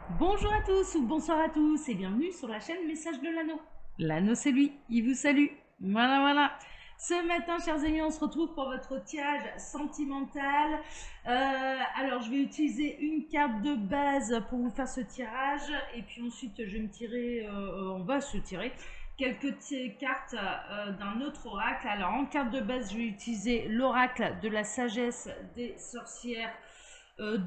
Bonjour à tous ou bonsoir à tous et bienvenue sur la chaîne Message de l'Anneau. L'Anneau c'est lui, il vous salue. Voilà, voilà. Ce matin, chers amis, on se retrouve pour votre tirage sentimental. Alors, je vais utiliser une carte de base pour vous faire ce tirage et puis ensuite, je vais me tirer, on va se tirer quelques cartes d'un autre oracle. Alors, en carte de base, je vais utiliser l'oracle de la sagesse des sorcières. 2.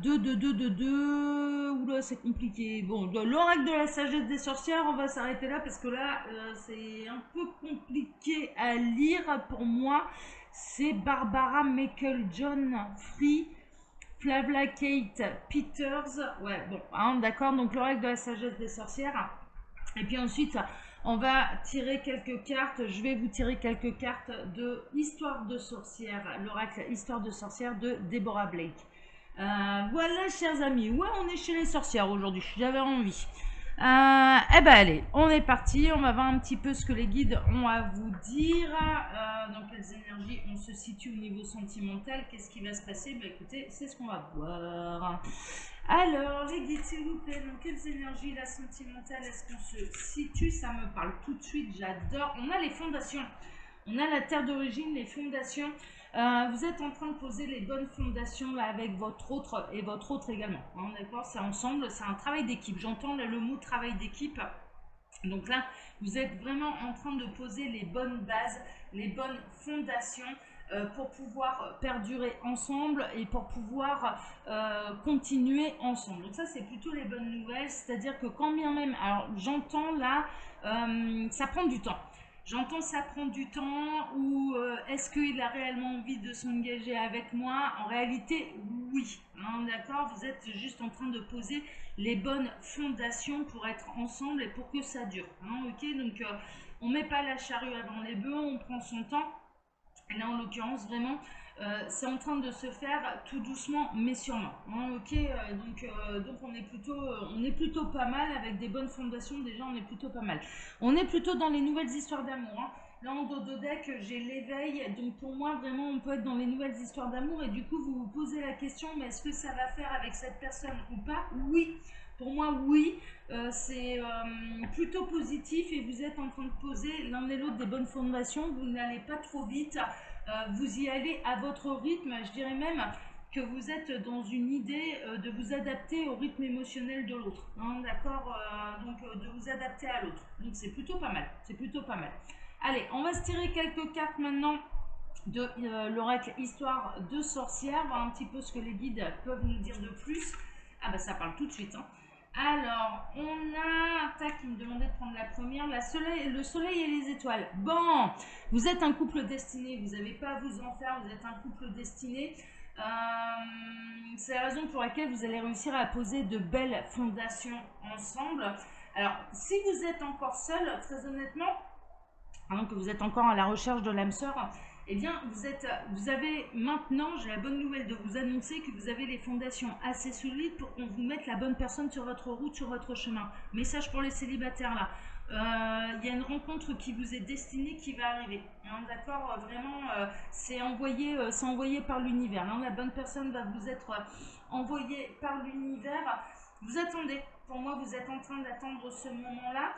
Oula, c'est compliqué. Bon, l'oracle de la sagesse des sorcières, on va s'arrêter là parce que là, c'est un peu compliqué à lire pour moi. C'est Barbara Michael John Free, Flavia Kate Peters. Ouais, bon, hein, d'accord. Donc, l'oracle de la sagesse des sorcières. Et puis ensuite, on va tirer quelques cartes. Je vais vous tirer quelques cartes de Histoire de sorcière, l'oracle Histoire de sorcière de Deborah Blake. Voilà, chers amis. Ouais, on est chez les sorcières aujourd'hui. J'avais envie. Eh ben allez, on est parti. On va voir un petit peu ce que les guides ont à vous dire. Dans quelles énergies on se situe au niveau sentimental. Qu'est-ce qui va se passer? Bah écoutez, c'est ce qu'on va voir. Alors, les guides, s'il vous plaît, dans quelles énergies la sentimentale est-ce qu'on se situe? Ça me parle tout de suite, j'adore. On a les fondations. On a la terre d'origine, les fondations. Vous êtes en train de poser les bonnes fondations là avec votre autre et votre autre également. Hein, d'accord, c'est ensemble, c'est un travail d'équipe. J'entends le mot travail d'équipe. Donc là, vous êtes vraiment en train de poser les bonnes bases, les bonnes fondations pour pouvoir perdurer ensemble et pour pouvoir continuer ensemble. Donc ça, c'est plutôt les bonnes nouvelles, c'est-à-dire que quand bien même, alors j'entends là, ça prend du temps. J'entends ça prend du temps ou est-ce qu'il a réellement envie de s'engager avec moi? En réalité, oui. Hein, d'accord, vous êtes juste en train de poser les bonnes fondations pour être ensemble et pour que ça dure. Hein, ok, donc on met pas la charrue avant les bœufs, on prend son temps. Et là, en l'occurrence, vraiment, c'est en train de se faire tout doucement, mais sûrement. Hein, ok, donc on est plutôt pas mal avec des bonnes fondations. Déjà, on est plutôt pas mal. On est plutôt dans les nouvelles histoires d'amour. Hein. Là, en dos de deck, j'ai l'éveil. Donc, pour moi, vraiment, on peut être dans les nouvelles histoires d'amour. Et du coup, vous vous posez la question, mais est-ce que ça va faire avec cette personne ou pas? Oui. Pour moi, oui. C'est plutôt positif et vous êtes en train de poser l'un et l'autre des bonnes fondations. Vous n'allez pas trop vite. Vous y allez à votre rythme. Je dirais même que vous êtes dans une idée de vous adapter au rythme émotionnel de l'autre. Hein, d'accord, donc de vous adapter à l'autre. Donc c'est plutôt pas mal. C'est plutôt pas mal. Allez, on va se tirer quelques cartes maintenant de l'oracle Histoire de sorcière, voir un petit peu ce que les guides peuvent nous dire de plus. Ah bah ça parle tout de suite. Hein. Alors, on a Tac qui me demandait de prendre la première, le soleil et les étoiles. Bon, vous êtes un couple destiné, vous n'avez pas à vous en faire, vous êtes un couple destiné. C'est la raison pour laquelle vous allez réussir à poser de belles fondations ensemble. Alors, si vous êtes encore seul, très honnêtement, que vous êtes encore à la recherche de l'âme sœur, eh bien, vous avez maintenant, j'ai la bonne nouvelle de vous annoncer que vous avez les fondations assez solides pour qu'on vous mette la bonne personne sur votre route, sur votre chemin. Message pour les célibataires là. Il y a une rencontre qui vous est destinée qui va arriver. Hein, d'accord, vraiment, c'est envoyé par l'univers. Hein, la bonne personne va vous être envoyée par l'univers. Vous attendez. Pour moi, vous êtes en train d'attendre ce moment-là.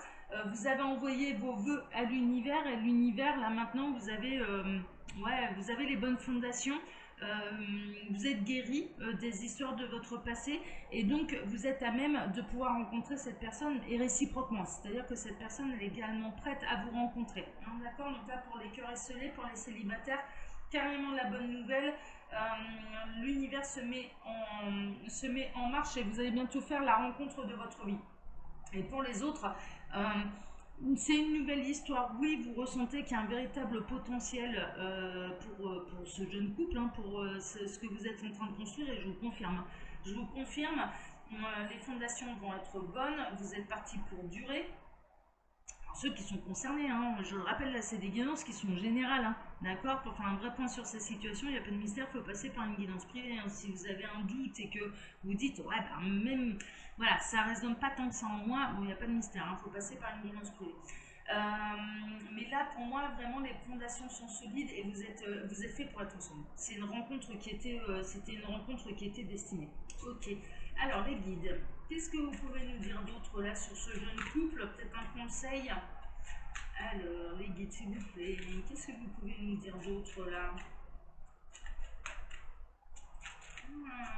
Vous avez envoyé vos vœux à l'univers et l'univers, là maintenant, vous avez les bonnes fondations. Euh, vous êtes guéri des histoires de votre passé et donc vous êtes à même de pouvoir rencontrer cette personne et réciproquement. C'est-à-dire que cette personne elle est également prête à vous rencontrer. Hein, d'accord. Donc là, pour les cœurs esselés, pour les célibataires, carrément la bonne nouvelle. L'univers se met en marche et vous allez bientôt faire la rencontre de votre vie. Et pour les autres, c'est une nouvelle histoire. Oui, vous ressentez qu'il y a un véritable potentiel pour ce jeune couple, hein, pour ce que vous êtes en train de construire, et je vous confirme. Je vous confirme, les fondations vont être bonnes, vous êtes parti pour durer. Alors, ceux qui sont concernés, hein, je le rappelle, là, c'est des guidances qui sont générales. Hein, d'accord. Pour faire un vrai point sur ces situations, il n'y a pas de mystère, il faut passer par une guidance privée. Hein. Si vous avez un doute et que vous dites, ouais, bah, même, voilà, ça ne résonne pas tant que ça en moi, bon, il n'y a pas de mystère, il faut passer par une guidance privée. Mais là, pour moi, vraiment, les fondations sont solides et vous êtes fait pour être ensemble. C'était une rencontre qui était destinée. Ok. Alors, les guides. Qu'est-ce que vous pouvez nous dire d'autre là sur ce jeune couple? Peut-être un conseil? Alors, les guides, s'il vous plaît, qu'est-ce que vous pouvez nous dire d'autre là?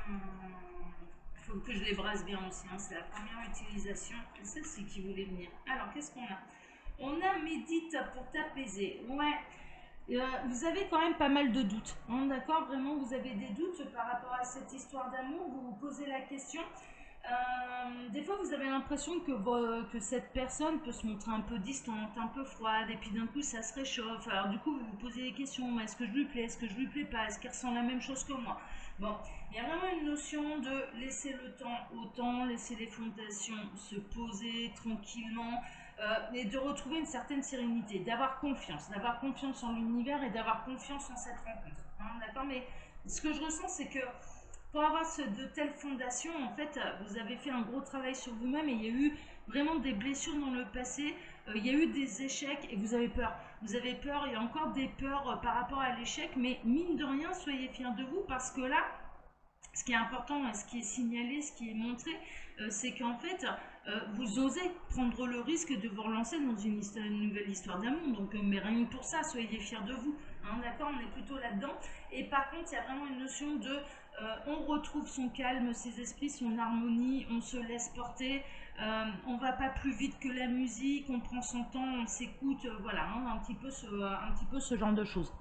Il faut que je les brasse bien aussi, hein. C'est la première utilisation. Celle-ci qui voulait venir. Alors, qu'est-ce qu'on a? On a médite pour t'apaiser. Ouais. Vous avez quand même pas mal de doutes, hein, d'accord? Vraiment, vous avez des doutes par rapport à cette histoire d'amour. Vous vous posez la question. Des fois, vous avez l'impression que cette personne peut se montrer un peu distante, un peu froide, et puis d'un coup, ça se réchauffe. Alors, du coup, vous vous posez des questions. Est-ce que je lui plais? Est-ce que je lui plais pas? Est-ce qu'elle ressent la même chose que moi? Bon, il y a vraiment une notion de laisser le temps au temps, laisser les fondations se poser tranquillement, et de retrouver une certaine sérénité, d'avoir confiance en l'univers et d'avoir confiance en cette rencontre. Hein, d'accord? Mais ce que je ressens, c'est que pour avoir de telles fondations, en fait, vous avez fait un gros travail sur vous-même et il y a eu vraiment des blessures dans le passé, il y a eu des échecs et vous avez peur. Vous avez peur, il y a encore des peurs par rapport à l'échec, mais mine de rien, soyez fiers de vous parce que là, ce qui est important, ce qui est signalé, ce qui est montré, c'est qu'en fait, vous osez prendre le risque de vous relancer dans une nouvelle histoire d'amour. Donc, mais rien que pour ça, soyez fiers de vous. Hein, d'accord, on est plutôt là-dedans. Et par contre, il y a vraiment une notion de on retrouve son calme, ses esprits, son harmonie, on se laisse porter, on va pas plus vite que la musique, on prend son temps, on s'écoute, voilà, hein, un petit peu ce genre de choses.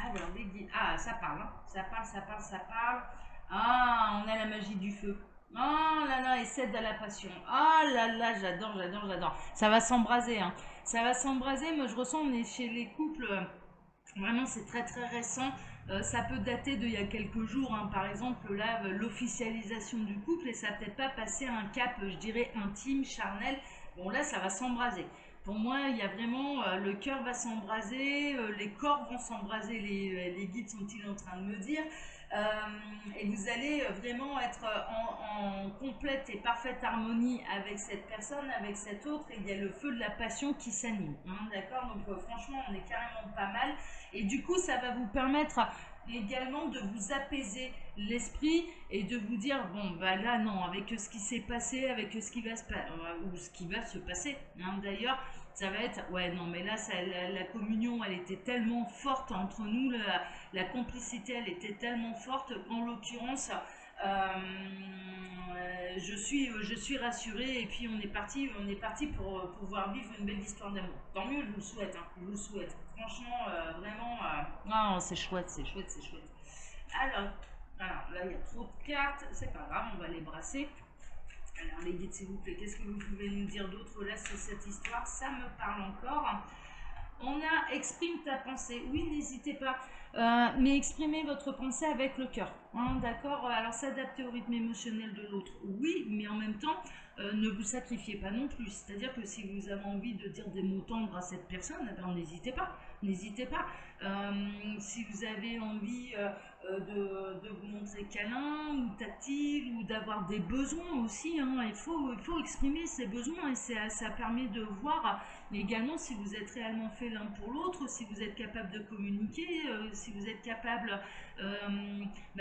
Alors, les guides. Ah, ça parle, hein. Ça parle, ça parle, ça parle. Ah, on a la magie du feu. Oh là là, et cède à la passion. Ah là là, j'adore, j'adore, j'adore. Ça va s'embraser, hein. Ça va s'embraser. Moi, je ressens, on est chez les couples. Vraiment, c'est très très récent. Ça peut dater d'il y a quelques jours, hein. Par exemple, là, l'officialisation du couple, et ça n'a peut-être pas passé un cap, je dirais, intime, charnel. Bon, là, ça va s'embraser. Pour moi, il y a vraiment, le cœur va s'embraser, les corps vont s'embraser, les guides sont-ils en train de me dire. Et vous allez vraiment être en complète et parfaite harmonie avec cette personne, avec cette autre, et il y a le feu de la passion qui s'anime. Hein, d'accord? Donc franchement, on est carrément pas mal. Et du coup, ça va vous permettre également de vous apaiser l'esprit et de vous dire bon bah là non, avec ce qui s'est passé, avec ce qui va se ou ce qui va se passer, hein, d'ailleurs, ça va être ouais non mais là ça, la communion elle était tellement forte entre nous, la complicité elle était tellement forte qu'en l'occurrence je suis rassurée et puis on est parti pour pouvoir vivre une belle histoire d'amour. Tant mieux, je vous le souhaite, hein, je vous le souhaite. Franchement, vraiment, non, c'est chouette, c'est chouette, c'est chouette. Alors, là il y a trop de cartes, c'est pas grave, on va les brasser. Alors les guides, s'il vous plaît, qu'est-ce que vous pouvez nous dire d'autre là sur cette histoire? Ça me parle encore. On a exprime ta pensée. Oui, n'hésitez pas. Mais exprimez votre pensée avec le cœur. Hein, d'accord? Alors s'adapter au rythme émotionnel de l'autre, oui, mais en même temps, ne vous sacrifiez pas non plus. C'est-à-dire que si vous avez envie de dire des mots tendres à cette personne, eh ben, n'hésitez pas. N'hésitez pas. Si vous avez envie de vous montrer câlin ou tactile ou d'avoir des besoins aussi, hein, il faut exprimer ses besoins et ça permet de voir également si vous êtes réellement fait l'un pour l'autre, si vous êtes capable de communiquer, si vous êtes capable,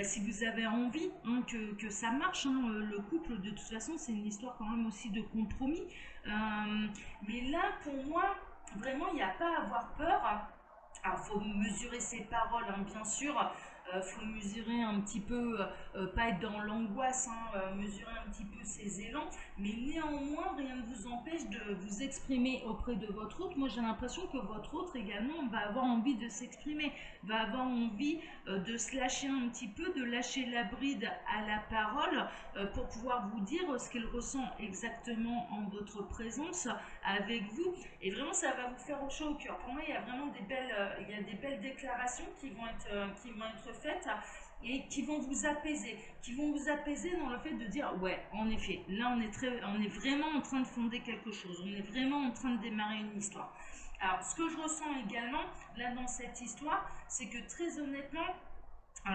si vous avez envie, hein, que ça marche. Hein, le couple, de toute façon, c'est une histoire quand même aussi de compromis. Mais là, pour moi, vraiment, il n'y a pas à avoir peur. Alors, il faut mesurer ses paroles, hein, bien sûr. Faut mesurer un petit peu, pas être dans l'angoisse, hein, mesurer un petit peu ses élans, mais néanmoins, rien ne vous empêche de vous exprimer auprès de votre autre. Moi, j'ai l'impression que votre autre également va avoir envie de s'exprimer, va avoir envie de se lâcher un petit peu, de lâcher la bride à la parole pour pouvoir vous dire ce qu'il ressent exactement en votre présence avec vous. Et vraiment, ça va vous faire chaud au cœur. Pour moi, il y a vraiment il y a des belles déclarations qui vont être faites et qui vont vous apaiser dans le fait de dire ouais, en effet, là on est vraiment en train de fonder quelque chose, on est vraiment en train de démarrer une histoire. Alors, ce que je ressens également là dans cette histoire, c'est que très honnêtement,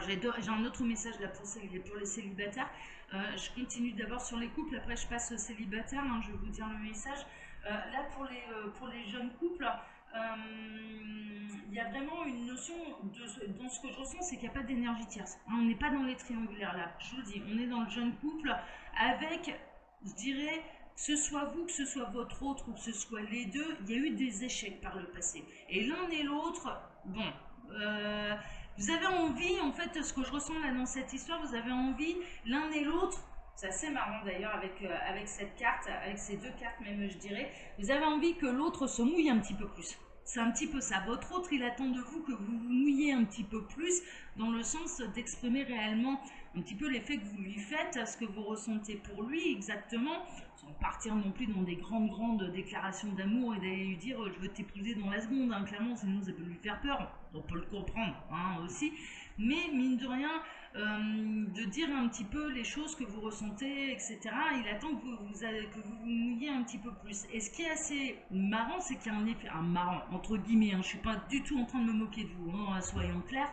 j'ai un autre message là pour les célibataires. Je continue d'abord sur les couples, après je passe aux célibataires, hein, je vais vous dire le message. Là pour les jeunes couples, il y a vraiment une notion, dans ce que je ressens, c'est qu'il n'y a pas d'énergie tierce. Hein, on n'est pas dans les triangulaires là, je vous le dis, on est dans le jeune couple avec je dirais, que ce soit vous, que ce soit votre autre ou que ce soit les deux, il y a eu des échecs par le passé. Et l'un et l'autre, bon, euh, vous avez envie, en fait, ce que je ressens là dans cette histoire, vous avez envie, l'un et l'autre, c'est assez marrant d'ailleurs avec cette carte, avec ces deux cartes même, je dirais, vous avez envie que l'autre se mouille un petit peu plus. C'est un petit peu ça. Votre autre, il attend de vous que vous vous mouillez un petit peu plus, dans le sens d'exprimer réellement un petit peu l'effet que vous lui faites, ce que vous ressentez pour lui exactement, sans partir non plus dans des grandes déclarations d'amour et d'aller lui dire je veux t'épouser dans la seconde, hein, clairement, sinon ça peut lui faire peur, on peut le comprendre hein, aussi, mais mine de rien, de dire un petit peu les choses que vous ressentez, etc. Il attend que vous mouilliez un petit peu plus. Et ce qui est assez marrant, c'est qu'il y a un effet, marrant, entre guillemets, hein, je ne suis pas du tout en train de me moquer de vous, hein, soyons clairs,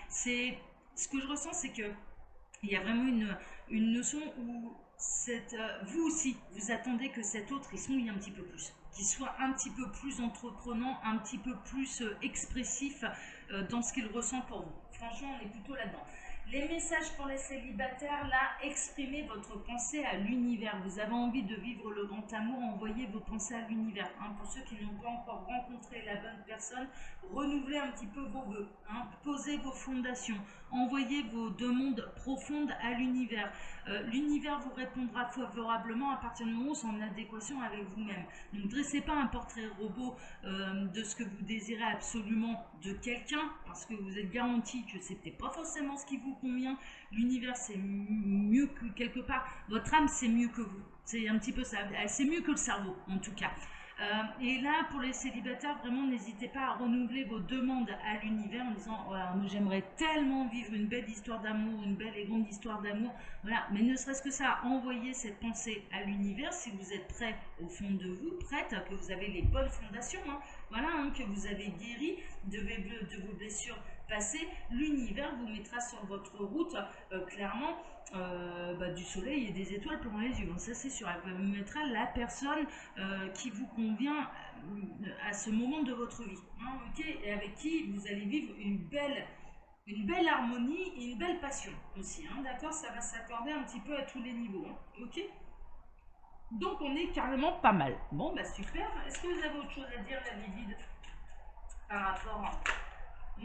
c'est ce que je ressens, c'est que il y a vraiment une notion où vous aussi, vous attendez que cet autre, il se mouille un petit peu plus, qu'il soit un petit peu plus entreprenant, un petit peu plus expressif dans ce qu'il ressent pour vous. Franchement, on est plutôt là-dedans. Les messages pour les célibataires, là, exprimez votre pensée à l'univers. Vous avez envie de vivre le grand amour, envoyez vos pensées à l'univers. Hein, pour ceux qui n'ont pas encore rencontré la bonne personne, renouvelez un petit peu vos vœux. Hein, posez vos fondations, envoyez vos demandes profondes à l'univers. L'univers vous répondra favorablement à partir du moment où c'est en adéquation avec vous-même. Donc, ne dressez pas un portrait robot de ce que vous désirez absolument de quelqu'un, parce que vous êtes garanti que c'était pas forcément ce qui vous convient. L'univers c'est mieux que quelque part, votre âme c'est mieux que vous, c'est un petit peu ça, c'est mieux que le cerveau en tout cas. Et là, pour les célibataires, vraiment, n'hésitez pas à renouveler vos demandes à l'univers en disant voilà, j'aimerais tellement vivre une belle histoire d'amour, une belle et grande histoire d'amour. Voilà, mais ne serait-ce que ça, envoyer cette pensée à l'univers si vous êtes prêt au fond de vous, prête, que vous avez les bonnes fondations, hein, voilà, hein, que vous avez guéri de vos blessures passées. L'univers vous mettra sur votre route, clairement. Du soleil et des étoiles plein les yeux, hein, ça c'est sûr. Elle vous mettra la personne qui vous convient à ce moment de votre vie, hein, ok, et avec qui vous allez vivre une belle harmonie et une belle passion aussi, hein, d'accord, ça va s'accorder un petit peu à tous les niveaux, hein, ok. Donc on est carrément pas mal. Bon bah super, est-ce que vous avez autre chose à dire la vie vide par rapport à...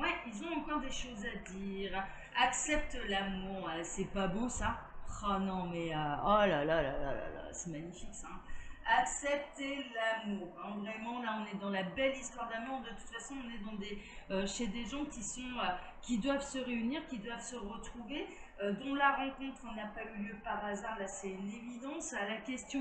Ouais, ils ont encore des choses à dire. Accepte l'amour, c'est pas bon ça? Oh non, mais oh là, c'est magnifique ça. Hein. Accepter l'amour. Hein. Vraiment, là, on est dans la belle histoire d'amour. De toute façon, on est dans chez des gens qui doivent se réunir, qui doivent se retrouver, dont la rencontre n'a pas eu lieu par hasard. Là, c'est une évidence. À la question,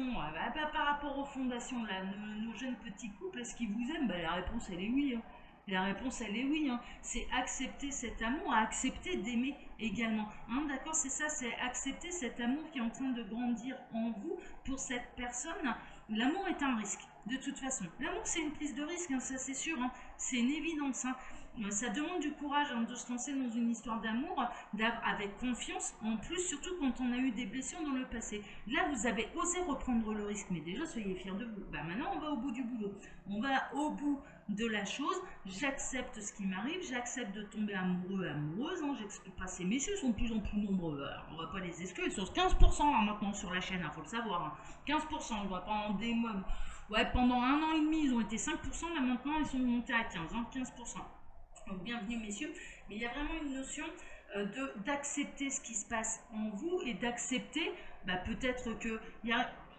par rapport aux fondations, là, nos jeunes petits couples, est-ce qu'ils vous aiment? La réponse, elle est oui. Hein. La réponse, elle est oui. Hein. C'est accepter cet amour, accepter d'aimer également. Hein, d'accord, c'est ça, c'est accepter cet amour qui est en train de grandir en vous pour cette personne. L'amour est un risque, de toute façon. L'amour, c'est une prise de risque, hein, ça c'est sûr. Hein. C'est une évidence. Hein. Ça demande du courage hein, de se lancer dans une histoire d'amour avec confiance, en plus, surtout quand on a eu des blessures dans le passé. Là, vous avez osé reprendre le risque, mais déjà, soyez fiers de vous. Maintenant, on va au bout du boulot. On va au bout de la chose, j'accepte ce qui m'arrive, j'accepte de tomber amoureux, amoureuse, hein, j'explique pas, ces messieurs sont de plus en plus nombreux, alors on va pas les exclure, ils sont 15% hein, maintenant sur la chaîne, hein, faut le savoir, hein. 15%, on voit pas en des mois, ouais, pendant un an et demi, ils ont été 5%, là maintenant ils sont montés à 15, hein, 15%. Donc bienvenue messieurs, mais il y a vraiment une notion d'accepter ce qui se passe en vous et d'accepter peut-être que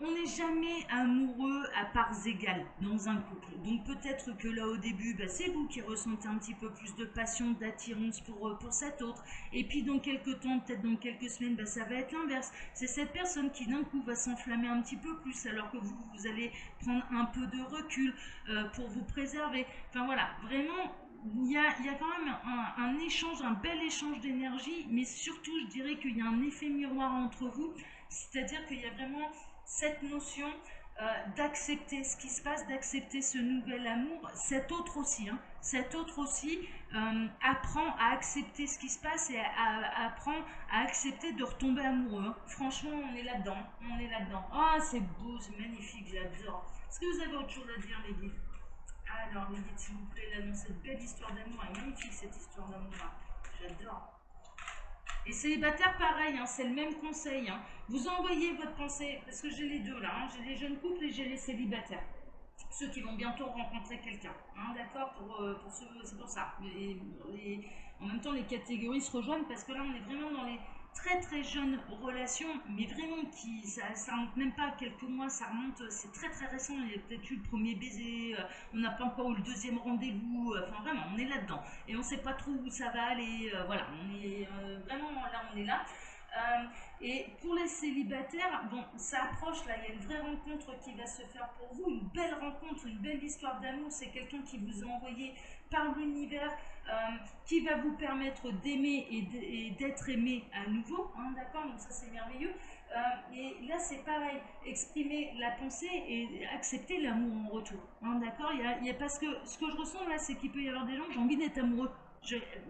on n'est jamais amoureux à parts égales dans un couple. Donc peut-être que là au début, c'est vous qui ressentez un petit peu plus de passion, d'attirance pour cet autre. Et puis dans quelques temps, peut-être dans quelques semaines, ça va être l'inverse. C'est cette personne qui d'un coup va s'enflammer un petit peu plus alors que vous allez prendre un peu de recul pour vous préserver. Enfin voilà, vraiment... Il y a quand même un échange, un bel échange d'énergie, mais surtout, je dirais qu'il y a un effet miroir entre vous, c'est-à-dire qu'il y a vraiment cette notion d'accepter ce qui se passe, d'accepter ce nouvel amour. Cet autre aussi, hein, cet autre aussi apprend à accepter ce qui se passe et apprend à accepter de retomber amoureux. Hein. Franchement, on est là-dedans, on est là-dedans. Ah, c'est beau, c'est magnifique, j'adore. Est-ce que vous avez autre chose à dire, les guides? Alors, les guides, s'il vous plaît, là, dans cette belle histoire d'amour, elle est magnifique cette histoire d'amour-là. J'adore. Et célibataire, pareil, hein, c'est le même conseil. Hein. Vous envoyez votre pensée, parce que j'ai les deux là, hein, j'ai les jeunes couples et j'ai les célibataires. Ceux qui vont bientôt rencontrer quelqu'un, hein, d'accord, c'est pour ça. En même temps, les catégories se rejoignent parce que là, on est vraiment dans les très très jeunes relations, mais vraiment ça remonte même pas à quelques mois, ça remonte, c'est très très récent. Il y a peut-être eu le premier baiser, on n'a pas encore eu le deuxième rendez-vous, enfin vraiment, on est là-dedans et on sait pas trop où ça va aller, voilà, on est vraiment là, on est là. Euh, et pour les célibataires, bon, ça approche là, il y a une vraie rencontre qui va se faire pour vous, une belle rencontre, une belle histoire d'amour. C'est quelqu'un qui vous a envoyé par l'univers, euh, qui va vous permettre d'aimer et d'être aimé à nouveau, hein, d'accord. Donc ça c'est merveilleux. Et là c'est pareil, exprimer la pensée et accepter l'amour en retour, hein, d'accord. Parce que ce que je ressens là, c'est qu'il peut y avoir des gens, j'ai envie d'être amoureux,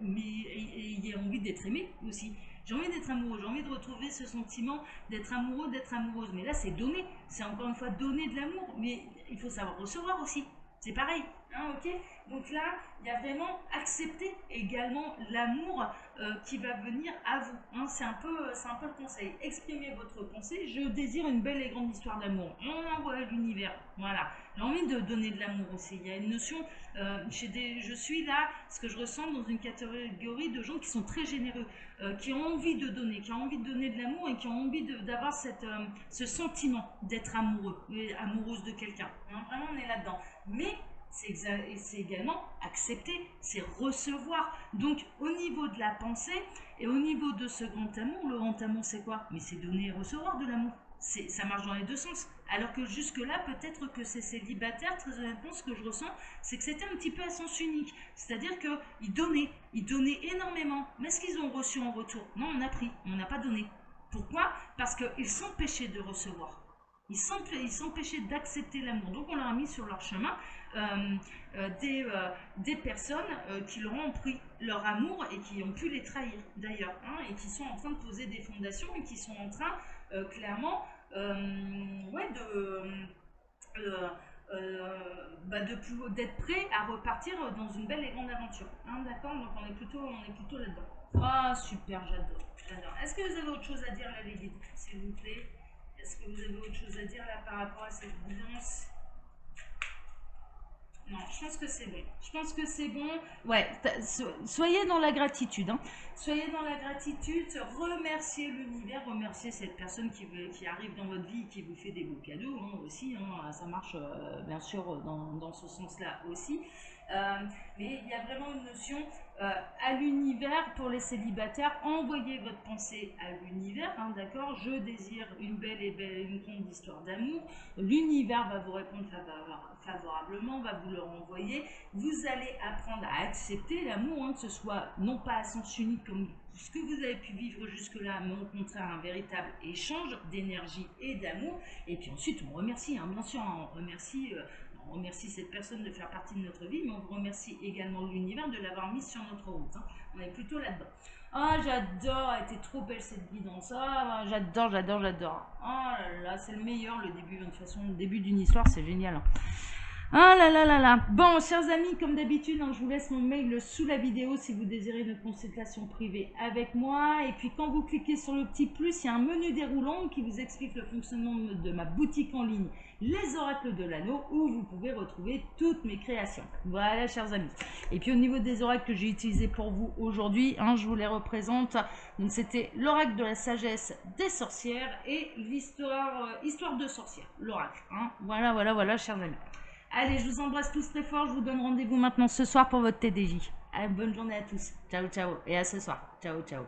mais il y a envie d'être aimé aussi. J'ai envie d'être amoureux, j'ai envie de retrouver ce sentiment d'être amoureux, d'être amoureuse. Mais là, c'est donner. C'est encore une fois donner de l'amour. Mais il faut savoir recevoir aussi. C'est pareil. Hein, ok. Donc là, il y a vraiment accepter également l'amour qui va venir à vous. Hein, c'est un peu le conseil. Exprimez votre pensée. Je désire une belle et grande histoire d'amour. On envoie à l'univers. Voilà. J'ai envie de donner de l'amour aussi. Il y a une notion, je suis là, ce que je ressens dans une catégorie de gens qui sont très généreux, qui ont envie de donner, qui ont envie de donner de l'amour et qui ont envie d'avoir ce sentiment d'être amoureux, amoureuse de quelqu'un. Hein, vraiment, on est là-dedans. Mais c'est également accepter, c'est recevoir. Donc, au niveau de la pensée et au niveau de ce grand amour, le grand amour, c'est quoi? Mais c'est donner et recevoir de l'amour. Ça marche dans les deux sens. Alors que jusque-là, peut-être que ces célibataires, très honnêtement, ce que je ressens, c'est que c'était un petit peu à sens unique. C'est-à-dire qu'ils donnaient énormément. Mais est-ce qu'ils ont reçu en retour? Non, on a pris, on n'a pas donné. Pourquoi? Parce qu'ils s'empêchaient de recevoir. Ils s'empêchaient d'accepter l'amour. Donc on leur a mis sur leur chemin des personnes qui leur ont pris leur amour et qui ont pu les trahir d'ailleurs, hein, et qui sont en train de poser des fondations et qui sont en train clairement ouais, d'être prêts à repartir dans une belle et grande aventure. Hein, d'accord. Donc on est plutôt là-dedans. Ah super, j'adore. Est-ce que vous avez autre chose à dire là, les guides, s'il vous plaît? Est-ce que vous avez autre chose à dire là par rapport à cette guidance? Non, je pense que c'est bon. Je pense que c'est bon. Ouais, soyez dans la gratitude. Hein. Soyez dans la gratitude. Remerciez l'univers, remerciez cette personne qui arrive dans votre vie, qui vous fait des beaux cadeaux hein, aussi. Hein. Ça marche bien sûr dans ce sens-là aussi. Mais il y a vraiment une notion à l'univers pour les célibataires. Envoyez votre pensée à l'univers, hein, d'accord. Je désire une une grande histoire d'amour. L'univers va vous répondre favorablement, va vous le renvoyer. Vous allez apprendre à accepter l'amour, hein, que ce soit non pas à sens unique comme ce que vous avez pu vivre jusque-là, mais au contraire un véritable échange d'énergie et d'amour. Et puis ensuite, on remercie, hein, bien sûr, hein, on remercie cette personne de faire partie de notre vie, mais on vous remercie également l'univers de l'avoir mise sur notre route. Hein. On est plutôt là-dedans. Ah, j'adore, elle était trop belle cette guidance. Ah, j'adore. Oh là là, c'est le meilleur, le début. De toute façon, le début d'une histoire, c'est génial. Hein. Ah là là là là. Bon, chers amis, comme d'habitude, hein, je vous laisse mon mail sous la vidéo si vous désirez une consultation privée avec moi. Et puis, quand vous cliquez sur le petit plus, il y a un menu déroulant qui vous explique le fonctionnement de ma boutique en ligne, Les Oracles de l'Anneau, où vous pouvez retrouver toutes mes créations. Voilà, chers amis. Et puis, au niveau des oracles que j'ai utilisés pour vous aujourd'hui, hein, je vous les représente. Donc, c'était l'oracle de la sagesse des sorcières et histoire de sorcière, l'oracle. Hein. Voilà, chers amis. Allez, je vous embrasse tous très fort. Je vous donne rendez-vous maintenant ce soir pour votre TDJ. Allez, bonne journée à tous. Ciao, ciao. Et à ce soir. Ciao, ciao.